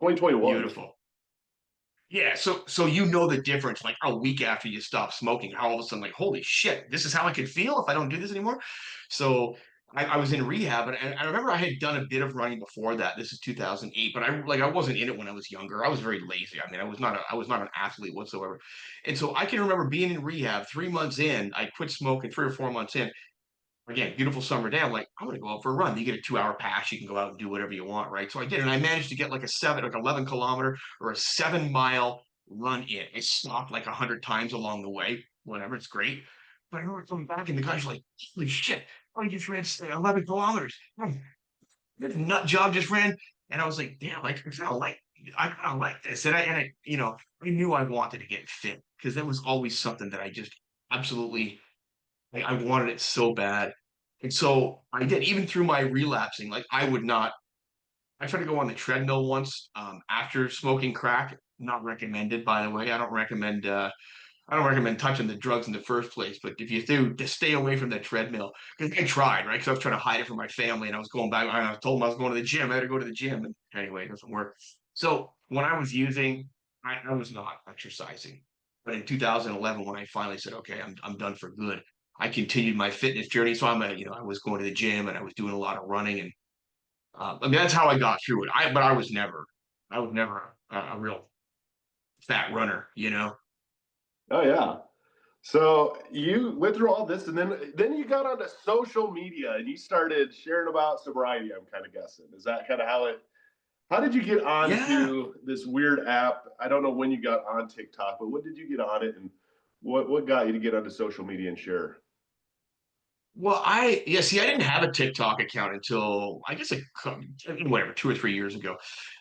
2021. Beautiful. Yeah, so you know the difference like a week after you stop smoking, how all of a sudden like holy shit, this is how I could feel if I don't do this anymore. So I was in rehab and I remember I had done a bit of running before that. This is 2008, but I wasn't in it when I was younger. I was very lazy. I mean, I was not an athlete whatsoever. And so I can remember being in rehab 3 months in. I quit smoking 3 or 4 months in, again, beautiful summer day. I'm like, I'm gonna go out for a run. You get a 2 hour pass, you can go out and do whatever you want, right? So I did, and I managed to get like 11 kilometer or a 7 mile run in. I stopped like 100 times along the way, whatever, it's great. But I remember coming back and the guy's like, holy shit, I just ran 11 kilometers. This nut job just ran. And I was like, damn, like I kind of like this. And I knew I wanted to get fit because that was always something that I just absolutely I wanted it so bad. And so I did, even through my relapsing, like I would not, I tried to go on the treadmill once after smoking crack. Not recommended, by the way. I don't recommend touching the drugs in the first place, but if you do, just stay away from that treadmill. Because I tried, right? Because I was trying to hide it from my family and I was going back. I told them I was going to the gym. I had to go to the gym. And anyway, it doesn't work. So when I was using, I was not exercising. But in 2011, when I finally said, okay, I'm done for good, I continued my fitness journey. So I was going to the gym and I was doing a lot of running. And I mean, that's how I got through it. But I was never a real fat runner. Oh yeah. So you went through all this, and then you got onto social media and you started sharing about sobriety. I'm kind of guessing. Is that kind of how it? How did you get Yeah. onto this weird app? I don't know when you got on TikTok, but when did you get on it, and what got you to get onto social media and share? Well, yeah, see, I didn't have a TikTok account until I guess whatever 2 or 3 years ago,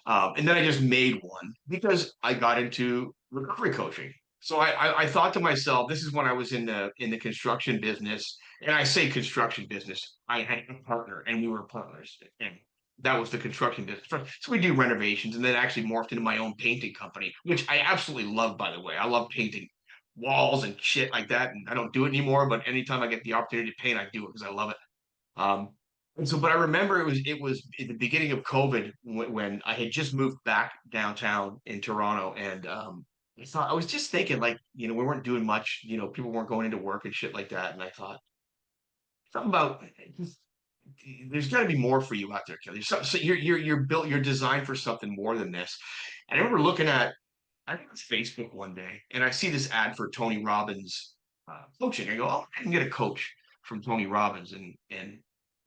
and then I just made one because I got into recovery coaching. So I thought to myself, this is when I was in the construction business, and I say construction business. I had a partner, and we were partners, and that was the construction business. So we do renovations, and then actually morphed into my own painting company, which I absolutely love. By the way, I love painting walls and shit like that. And I don't do it anymore, but anytime I get the opportunity to paint, I do it because I love it. Um, And so, but I remember it was in the beginning of COVID when I had just moved back downtown in Toronto, and I thought I was just thinking like we weren't doing much, people weren't going into work and shit like that, and I thought something about there's got to be more for you out there, Kelly. So you're built, you're designed for something more than this. And I remember looking at I think it's Facebook one day, and I see this ad for Tony Robbins coaching. I go, oh, I can get a coach from Tony Robbins, and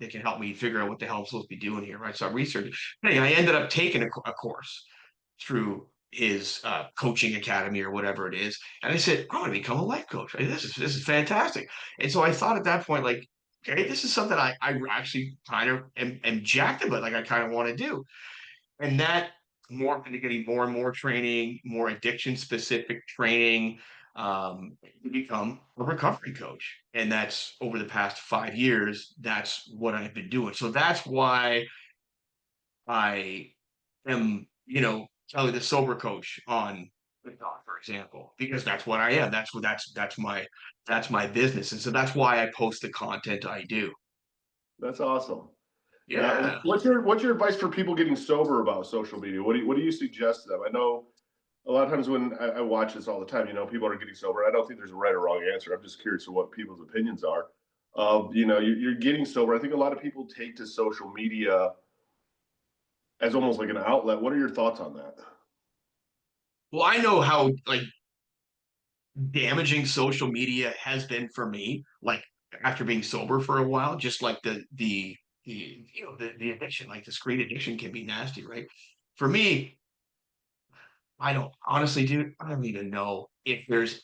they can help me figure out what the hell I'm supposed to be doing here, right? So I researched. Anyway, I ended up taking a course through his coaching academy or whatever it is, and I said, I want to become a life coach. Right? This is fantastic. And so I thought at that point, like, okay, this is something I actually kind of am jacked about. Like I kind of want to do. And that morphed into getting more and more training, more addiction specific training, to become a recovery coach. And that's over the past 5 years, that's what I've been doing. So that's why I am, Kelly the sober coach on TikTok, for example, because that's what I am. That's my business. And so that's why I post the content I do. That's awesome. Yeah. What's your advice for people getting sober about social media? What do you suggest to them? I know a lot of times when I watch this all the time, people are getting sober. I don't think there's a right or wrong answer. I'm just curious of what people's opinions are. You're getting sober. I think a lot of people take to social media as almost like an outlet. What are your thoughts on that? Well, I know how like damaging social media has been for me, like after being sober for a while, just like the addiction, like the screen addiction can be nasty, right? For me, I don't honestly, dude, I don't even know if there's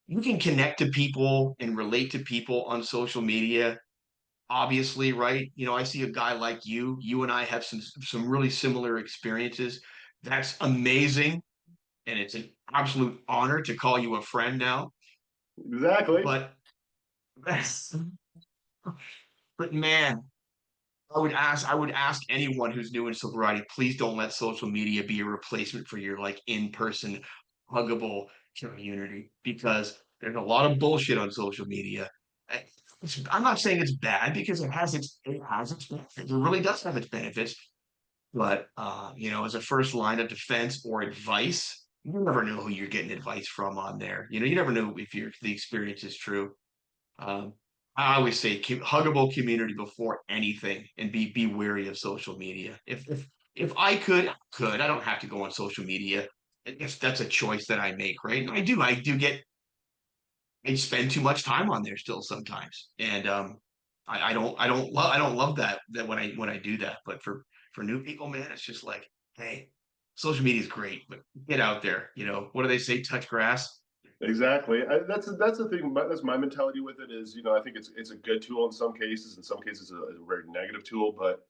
you can connect to people and relate to people on social media, obviously, right? I see a guy like you and I have some really similar experiences. That's amazing. And it's an absolute honor to call you a friend now. Exactly. But but man, I would ask anyone who's new in sobriety, please don't let social media be a replacement for your like in-person huggable community because there's a lot of bullshit on social media. I'm not saying it's bad because it has its benefits. It really does have its benefits. But as a first line of defense or advice, you never know who you're getting advice from on there. You never know if the experience is true. Um, I always say huggable community before anything, and be wary of social media. If I could I don't have to go on social media. I guess that's a choice that I make, right? And I spend too much time on there still sometimes, and I don't love that when I do that. But for new people, man, it's just like, hey, social media is great, but get out there. What do they say? Touch grass. Exactly. That's the thing. That's my mentality with it. Is I think it's a good tool in some cases. In some cases, a very negative tool. But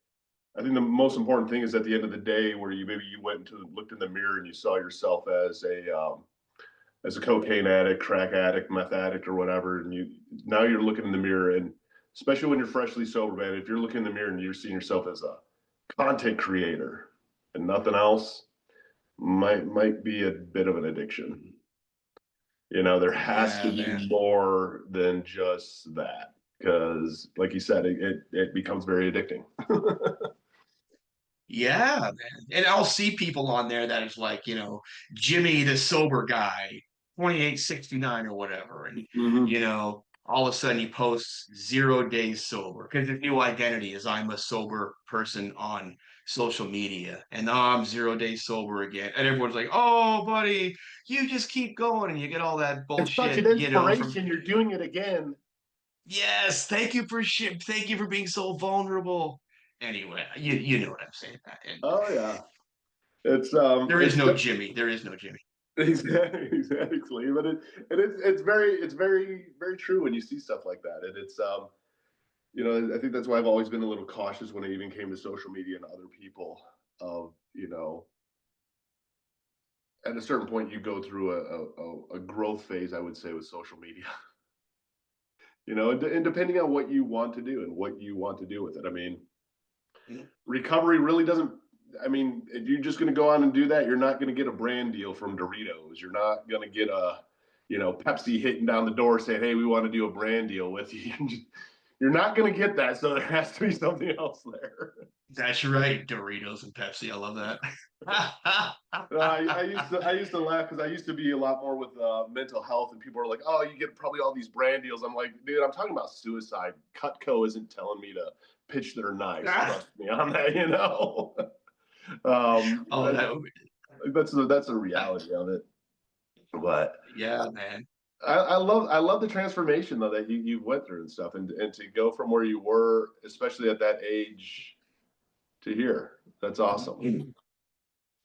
I think the most important thing is at the end of the day, where you went to looked in the mirror and you saw yourself as a cocaine addict, crack addict, meth addict, or whatever, and now you're looking in the mirror, and especially when you're freshly sober, man, if you're looking in the mirror and you're seeing yourself as a content creator and nothing else, might be a bit of an addiction. There has to Yeah, be man. more than just that because, like you said, it becomes very addicting. Yeah, man. And I'll see people on there that is like, Jimmy the sober guy, 2869 or whatever. And, Mm-hmm. all of a sudden he posts 0 days sober because his new identity is I'm a sober person on social media. And now I'm 0 days sober again. And everyone's like, oh, buddy, you just keep going. And you get all that It's such bullshit, an from, inspiration. You're doing it again. yes, thank you for shit. Thank you for being so vulnerable. Anyway, you know what I'm saying. And Oh yeah, it's there is it's no Jimmy. There is no Jimmy. exactly, but it's very true when you see stuff like that, and I think that's why I've always been a little cautious when it even came to social media and other people. Of at a certain point, you go through a growth phase, I would say, with social media. And depending on what you want to do and what you want to do with it. I mean, Mm. recovery really doesn't. I mean, if you're just going to go on and do that, you're not going to get a brand deal from Doritos. You're not going to get Pepsi hitting down the door saying, "Hey, we want to do a brand deal with you." you're not going to get that. So there has to be something else there. That's right. Doritos and Pepsi. I love that. I used to laugh because I used to be a lot more with mental health, and people are like, "Oh, you get probably all these brand deals." I'm like, dude, I'm talking about suicide. Cutco isn't telling me to pitch their knives. Trust me on that, you know. Oh, that would be, That's a reality of it. But yeah, man. I love the transformation though that you went through and stuff, and to go from where you were, especially at that age, to here. That's awesome.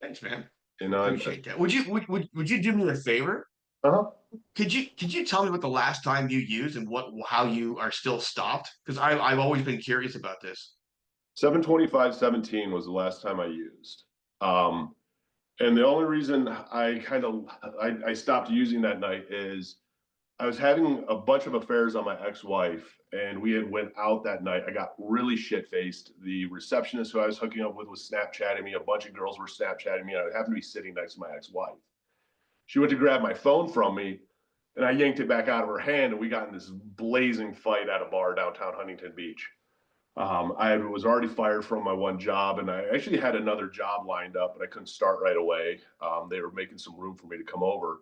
Thanks, man. You know, Appreciate that. Would you do me a favor? uh-huh. Could you tell me what the last time you used and what how you are still stopped? Because I've always been curious about this. 72517 was the last time I used. And the only reason I stopped using that night is I was having a bunch of affairs on my ex-wife, and we had went out that night. I got really shit-faced. The receptionist who I was hooking up with was Snapchatting me. A bunch of girls were Snapchatting me, and I happened to be sitting next to my ex-wife. She went to grab my phone from me, and I yanked it back out of her hand, and we got in this blazing fight at a bar downtown Huntington Beach. I was already fired from my one job, and I actually had another job lined up, but I couldn't start right away. They were making some room for me to come over.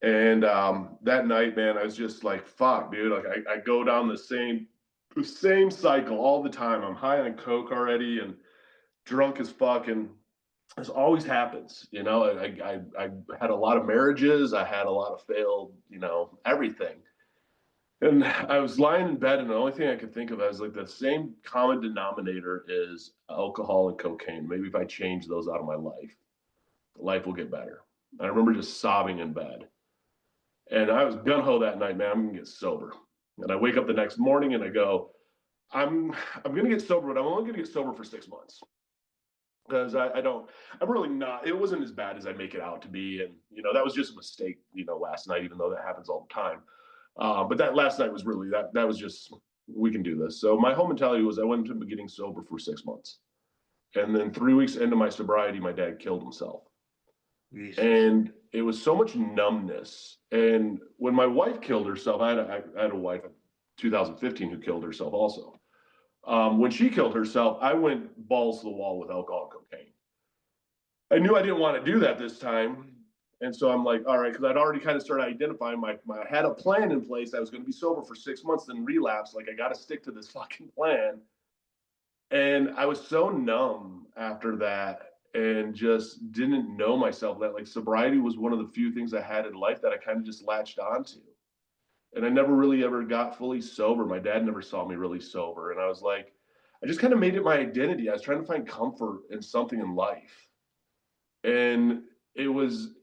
And that night, man, I was just like, "Fuck, dude!" Like I go down the same cycle all the time. I'm high on coke already and drunk as fuck, and this always happens. You know, I had a lot of marriages. I had a lot of failed, you know, everything. And I was lying in bed, and the only thing I could think of is like the same common denominator is alcohol and cocaine. Maybe if I change those out of my life will get better. I remember just sobbing in bed. And I was gun ho that night, man. I'm gonna get sober. And I wake up the next morning and I go, I'm gonna get sober, but I'm only gonna get sober for 6 months. Because I'm really not, it wasn't as bad as I make it out to be. And, you know, that was just a mistake, you know, last night, even though that happens all the time. But that last night was really, that was just, we can do this. So my whole mentality was I went into getting sober for 6 months. And then 3 weeks into my sobriety, my dad killed himself. Jesus. And it was so much numbness. And when my wife killed herself, I had a wife in 2015 who killed herself also. When she killed herself, I went balls to the wall with alcohol and cocaine. I knew I didn't want to do that this time. And so I'm like, all right, because I'd already kind of started identifying I had a plan in place. I was going to be sober for 6 months, then relapse. Like, I got to stick to this fucking plan. And I was so numb after that and just didn't know myself that like sobriety was one of the few things I had in life that I kind of just latched onto. And I never really ever got fully sober. My dad never saw me really sober. And I was like, I just kind of made it my identity. I was trying to find comfort in something in life. And it was,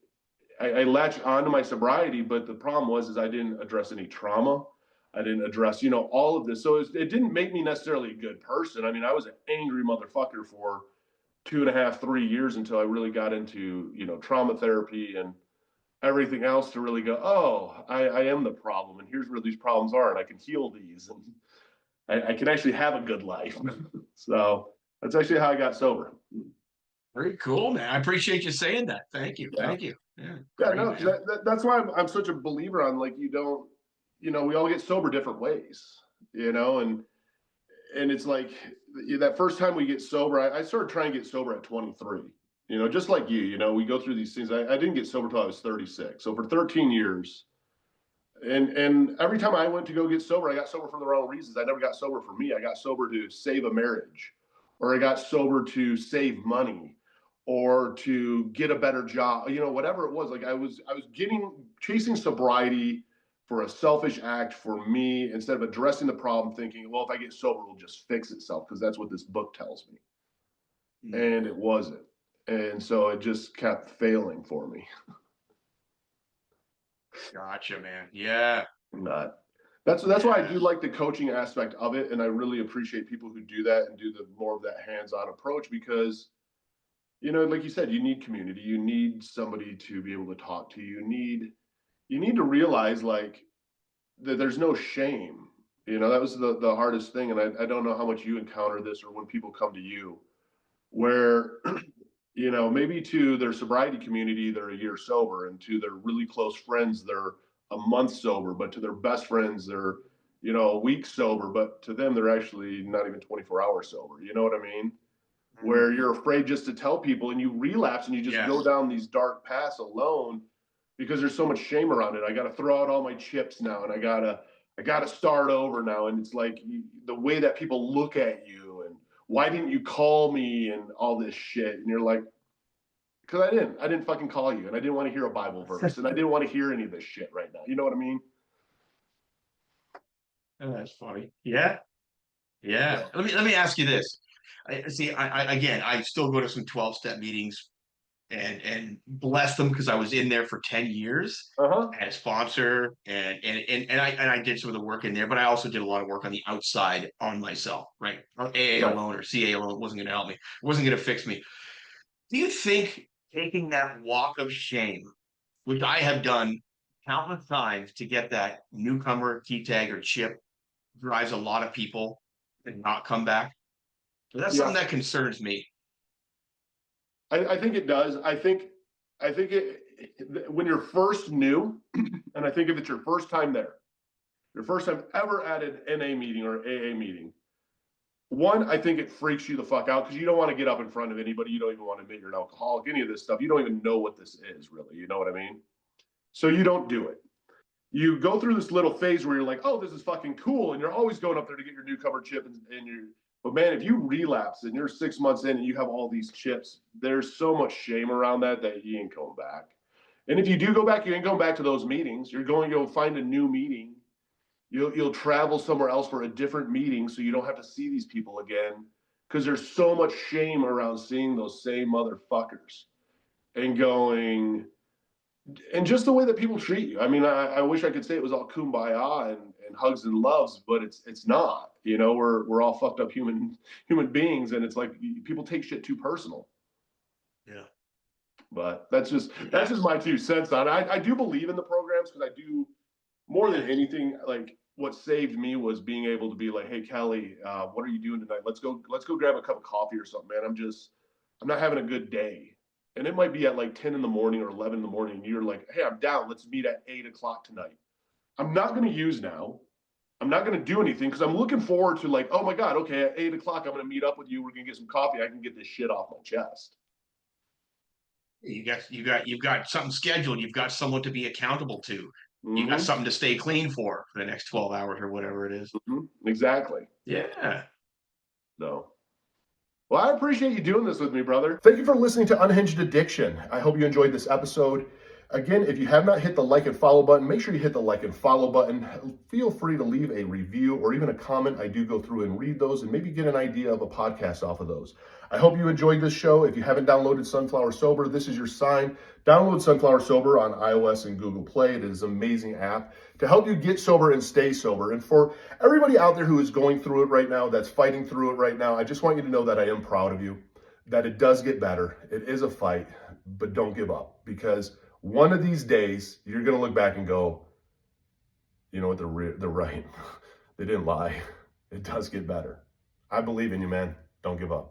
I latched onto my sobriety, but the problem was I didn't address any trauma. I didn't address, you know, all of this. So it didn't make me necessarily a good person. I mean, I was an angry motherfucker for 2.5, 3 years until I really got into, you know, trauma therapy and everything else to really go, oh, I am the problem, and here's where these problems are, and I can heal these, and I can actually have a good life. So that's actually how I got sober. Very cool, man. I appreciate you saying that. Thank you. Yeah. Thank you. Yeah. Yeah, Great, no, man. that's why I'm such a believer on like you don't, you know, we all get sober different ways, you know, and it's like that first time we get sober, I started trying to get sober at 23, you know, just like you know, we go through these things. I didn't get sober till I was 36. So for 13 years, and every time I went to go get sober, I got sober for the wrong reasons. I never got sober for me. I got sober to save a marriage, or I got sober to save money, or to get a better job, you know, whatever it was. Like I was chasing sobriety for a selfish act for me instead of addressing the problem, thinking, well, if I get sober, it'll just fix itself because that's what this book tells me. And it wasn't. And so it just kept failing for me. Gotcha, man. Yeah. Not. That's why I do like the coaching aspect of it, and I really appreciate people who do that and do the more of that hands-on approach because, you know, like you said, you need community, you need somebody to be able to talk to. You need to realize like that there's no shame. You know, that was the hardest thing, and I don't know how much you encounter this or when people come to you, where you know, maybe to their sobriety community, they're a year sober, and to their really close friends, they're a month sober, but to their best friends, they're, a week sober, but to them, they're actually not even 24 hours sober. You know what I mean? Mhm. Where you're afraid just to tell people and you relapse and you just go Yes. down these dark paths alone because there's so much shame around it. I got to throw out all my chips now and I got to start over now. And it's like the way that people look at you and why didn't you call me and all this shit. And you're like, because I didn't fucking call you and I didn't want to hear a Bible verse and I didn't want to hear any of this shit right now. You know what I mean? Oh, that's funny. Yeah. Yeah. So, Let me ask you this. I see. Again, I still go to some 12-step meetings and bless them because I was in there for 10 years. uh-huh. I had a sponsor and I did some of the work in there, but I also did a lot of work on the outside on myself, right? AA Right. alone or CA alone wasn't going to help me, wasn't going to fix me. Do you think taking that walk of shame, which I have done countless times to get that newcomer key tag or chip, drives a lot of people to not come back? So that's Yeah. something that concerns me. I think it does. I think it when you're first new, and I think if it's your first time there, your first time ever at an NA meeting or AA meeting, one, I think it freaks you the fuck out because you don't want to get up in front of anybody. You don't even want to admit you're an alcoholic, any of this stuff. You don't even know what this is really. You know what I mean? So you don't do it. You go through this little phase where you're like, oh, this is fucking cool. And you're always going up there to get your newcomer chip and you're, but man, if you relapse and you're 6 months in and you have all these chips, there's so much shame around that you ain't going back. And if you do go back, you ain't going back to those meetings. You're going to go find a new meeting. You'll travel somewhere else for a different meeting so you don't have to see these people again. Because there's so much shame around seeing those same motherfuckers and going, and just the way that people treat you. I mean, I wish I could say it was all kumbaya and hugs and loves, but it's not. We're all fucked up human beings, and it's like people take shit too personal. Yeah. But that's just Yes. my 2 cents on it. I do believe in the programs because I do more than anything. Like what saved me was being able to be like, hey Kelly, what are you doing tonight? Let's go grab a cup of coffee or something, man. I'm not having a good day. And it might be at like 10 in the morning or 11 in the morning. And you're like, hey, I'm down. Let's meet at 8 o'clock tonight. I'm not going to use now. I'm not going to do anything because I'm looking forward to like, oh my God, okay, at 8 o'clock, I'm going to meet up with you. We're going to get some coffee. I can get this shit off my chest. You've got something scheduled. You've got someone to be accountable to. You got Mm-hmm. something to stay clean for the next 12 hours or whatever it is. Mm-hmm. Exactly. Yeah. So, well, I appreciate you doing this with me, brother. Thank you for listening to Unhinged Addiction. I hope you enjoyed this episode. Again, if you have not hit the like and follow button, make sure you hit the like and follow button. Feel free to leave a review or even a comment. I do go through and read those and maybe get an idea of a podcast off of those. I hope you enjoyed this show. If you haven't downloaded Sunflower Sober, this is your sign. Download Sunflower Sober on iOS and Google Play. It is an amazing app to help you get sober and stay sober. And for everybody out there who is going through it right now, that's fighting through it right now, I just want you to know that I am proud of you, that it does get better. It is a fight, but don't give up because one of these days you're going to look back and go, you know what, they're right. They didn't lie. It does get better. I believe in you, man. Don't give up.